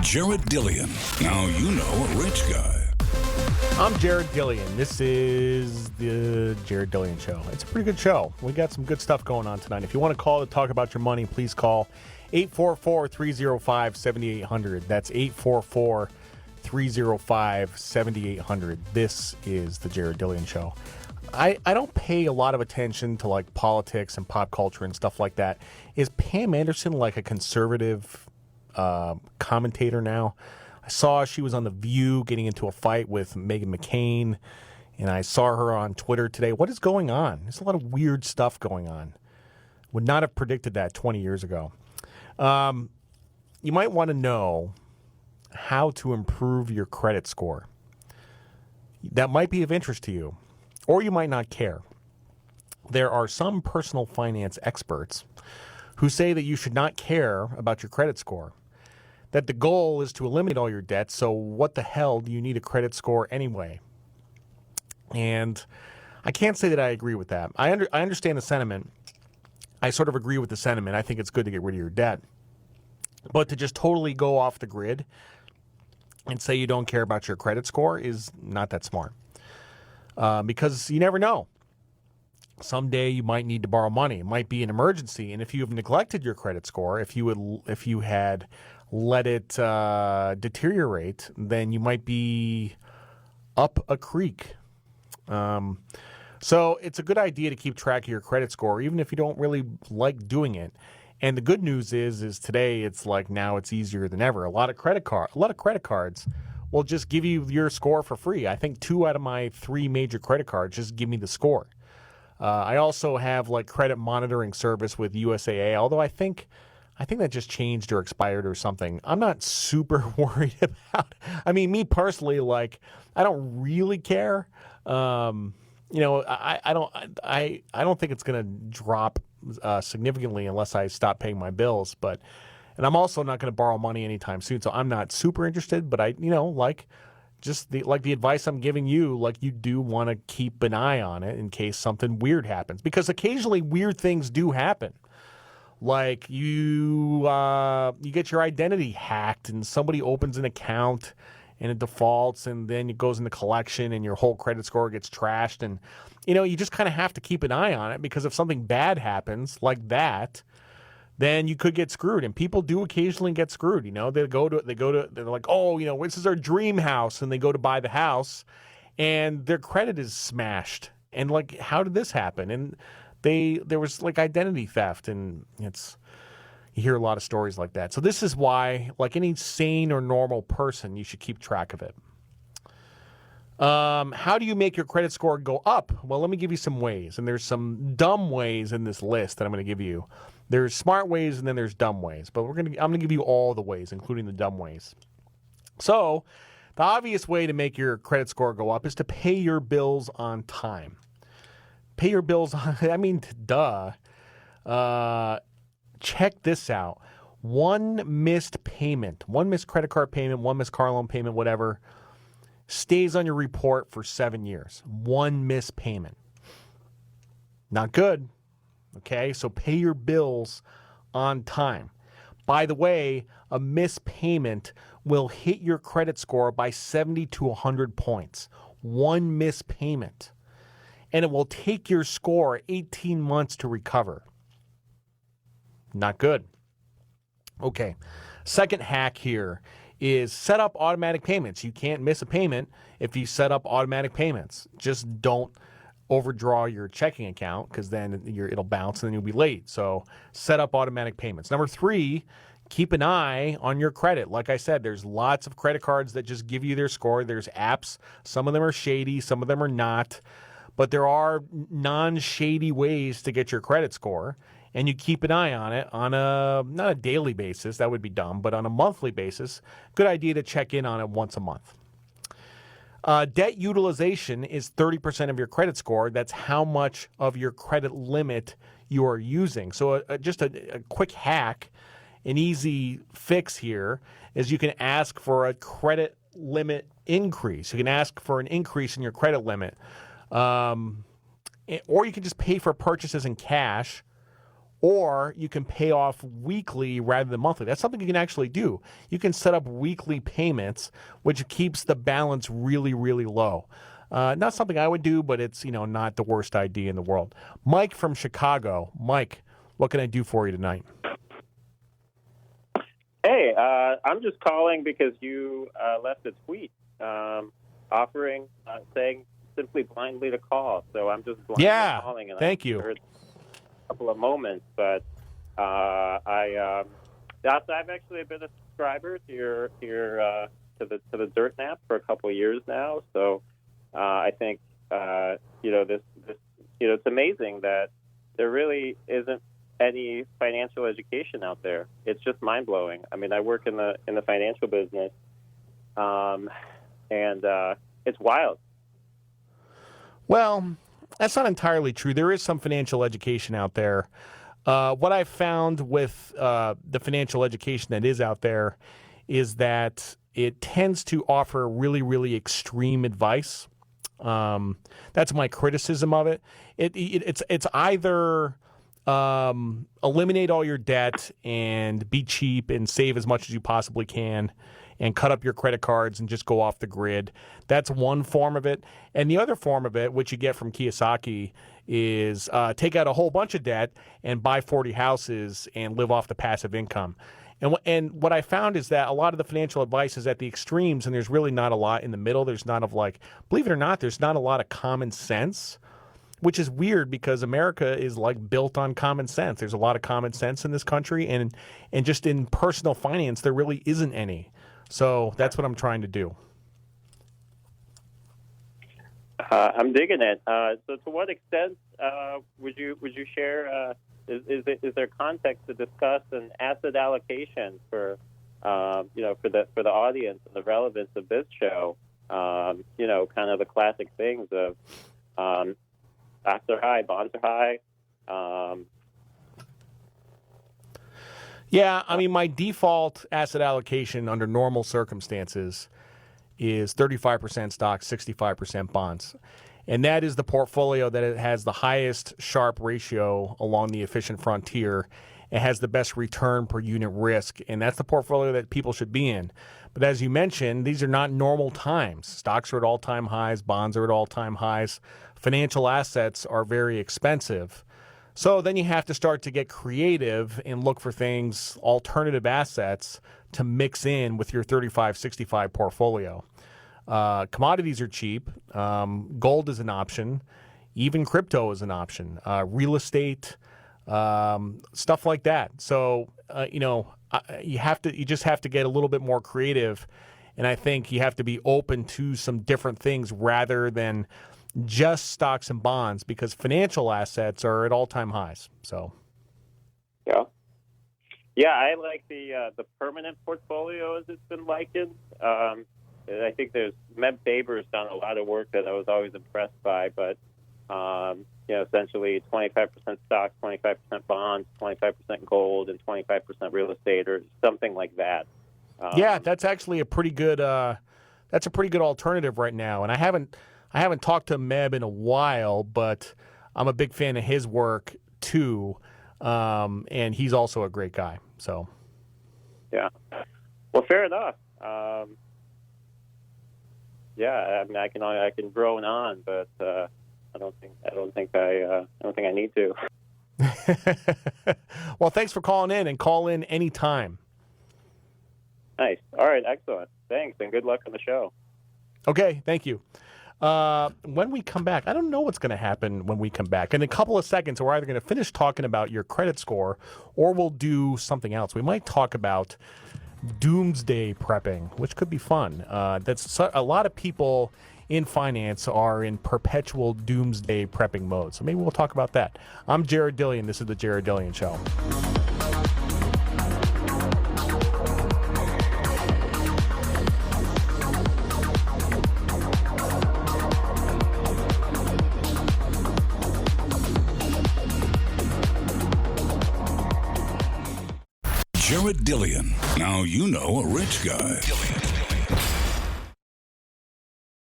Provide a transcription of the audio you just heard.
Jared Dillian. Now you know a rich guy. I'm Jared Dillian. This is the Jared Dillian Show. It's a pretty good show. We got some good stuff going on tonight. If you want to call to talk about your money, please call 844-305-7800. That's 844-305-7800. This is the Jared Dillian Show. I don't pay a lot of attention to like politics and pop culture and stuff like that. Is Pam Anderson like a conservative commentator now? I saw she was on The View getting into a fight with Meghan McCain, and I saw her on Twitter today. What is going on? There's a lot of weird stuff going on. Would not have predicted that 20 years ago. You might want to know how to improve your credit score. That might be of interest to you, or you might not care. There are some personal finance experts who say that you should not care about your credit score, that the goal is to eliminate all your debts, so what the hell do you need a credit score anyway? And I can't say that I agree with that. I understand the sentiment. I sort of agree with the sentiment. I think it's good to get rid of your debt. But to just totally go off the grid and say you don't care about your credit score is not that smart. Because you never know. Someday you might need to borrow money. It might be an emergency. And if you have neglected your credit score, if you had let it deteriorate, then you might be up a creek. So it's a good idea to keep track of your credit score, even if you don't really like doing it. And the good news is today it's like now it's easier than ever. A lot of credit cards will just give you your score for free. I think 2 out of my 3 major credit cards just give me the score. I also have like credit monitoring service with USAA, although I think that just changed or expired or something. I'm not super worried about. I mean, me personally, like I don't really care. I don't think it's going to drop significantly unless I stop paying my bills. And I'm also not going to borrow money anytime soon, so I'm not super interested. But the advice I'm giving you, like you do want to keep an eye on it in case something weird happens, because occasionally weird things do happen. Like you get your identity hacked and somebody opens an account and it defaults and then it goes into collection and your whole credit score gets trashed. And, you just kind of have to keep an eye on it, because if something bad happens like that, then you could get screwed. And people do occasionally get screwed. They're like, oh, this is our dream house. And they go to buy the house and their credit is smashed. And like, how did this happen? And there was like identity theft, and you hear a lot of stories like that. So this is why, like any sane or normal person, you should keep track of it. How do you make your credit score go up? Well, let me give you some ways, and there's some dumb ways in this list that I'm going to give you. There's smart ways, and then there's dumb ways. But I'm going to give you all the ways, including the dumb ways. So the obvious way to make your credit score go up is to pay your bills on time. Pay your bills on, duh. Check this out. One missed credit card payment, one missed car loan payment, whatever, stays on your report for 7 years. One missed payment. Not good. Okay, so pay your bills on time. By the way, a missed payment will hit your credit score by 70 to 100 points. One missed payment. And it will take your score 18 months to recover. Not good. Okay. Second hack here is set up automatic payments. You can't miss a payment if you set up automatic payments. Just don't overdraw your checking account, because then it'll bounce and then you'll be late. So set up automatic payments. Number 3, keep an eye on your credit. Like I said, there's lots of credit cards that just give you their score. There's apps. Some of them are shady. Some of them are not. But there are non-shady ways to get your credit score, and you keep an eye on it on not a daily basis, that would be dumb, but on a monthly basis. Good idea to check in on it once a month. Debt utilization is 30% of your credit score. That's how much of your credit limit you are using. So just a quick hack, an easy fix here is you can ask for a credit limit increase. You can ask for an increase in your credit limit. Or you can just pay for purchases in cash, Or you can pay off weekly rather than monthly. That's something you can actually do. You can set up weekly payments, which keeps the balance really, really low. Not something I would do, but it's, not the worst idea in the world. Mike from Chicago. Mike, what can I do for you tonight? Hey, I'm just calling because you left a tweet offering, saying simply blindly to call. So I'm just blindly calling. And thank you. Heard a couple of moments, but I've actually been a subscriber to your to the Dirt Nap for a couple of years now. So I think this it's amazing that there really isn't any financial education out there. It's just mind blowing. I mean, I work in the financial business, and it's wild. Well, that's not entirely true. There is some financial education out there. What I've found with the financial education that is out there is that it tends to offer really, really extreme advice. That's my criticism of it. It's either eliminate all your debt and be cheap and save as much as you possibly can and cut up your credit cards and just go off the grid. That's one form of it. And the other form of it, which you get from Kiyosaki, is take out a whole bunch of debt and buy 40 houses and live off the passive income. And what I found is that a lot of the financial advice is at the extremes, and there's really not a lot in the middle. There's not believe it or not, there's not a lot of common sense, which is weird because America is built on common sense. There's a lot of common sense in this country, and just in personal finance, there really isn't any. So that's what I'm trying to do. I'm digging it. So to what extent would you share? Is there context to discuss an asset allocation for for the audience and the relevance of this show? Kind of the classic things of stocks are high, bonds are high. Yeah, I mean, my default asset allocation under normal circumstances is 35% stocks, 65% bonds. And that is the portfolio that it has the highest Sharpe ratio along the efficient frontier. It has the best return per unit risk, and that's the portfolio that people should be in. But as you mentioned, these are not normal times. Stocks are at all-time highs, bonds are at all-time highs. Financial assets are very expensive. So then you have to start to get creative and look for things, alternative assets, to mix in with your 35-65 portfolio. Commodities are cheap. Gold is an option. Even crypto is an option. Real estate, stuff like that. So, you just have to get a little bit more creative. And I think you have to be open to some different things rather than just stocks and bonds, because financial assets are at all-time highs. So, yeah, I like the permanent portfolio, as it's been likened. I think Meb Faber's done a lot of work that I was always impressed by, but essentially 25% stocks, 25% bonds, 25% gold, and 25% real estate, or something like that. Yeah, that's actually a pretty good. That's a pretty good alternative right now. And I haven't talked to Meb in a while, but I'm a big fan of his work too. And he's also a great guy. So, yeah. Well, fair enough. Yeah, I mean, I can drone on, but I don't think I need to. Well, thanks for calling in, and call in anytime. Nice. All right, excellent. Thanks, and good luck on the show. Okay, thank you. When we come back, I don't know what's going to happen when we come back. In a couple of seconds, we're either going to finish talking about your credit score, or we'll do something else. We might talk about doomsday prepping, which could be fun. A lot of people in finance are in perpetual doomsday prepping mode. So maybe we'll talk about that. I'm Jared Dillian. This is The Jared Dillian Show. Jared Dillian. Now you know a rich guy.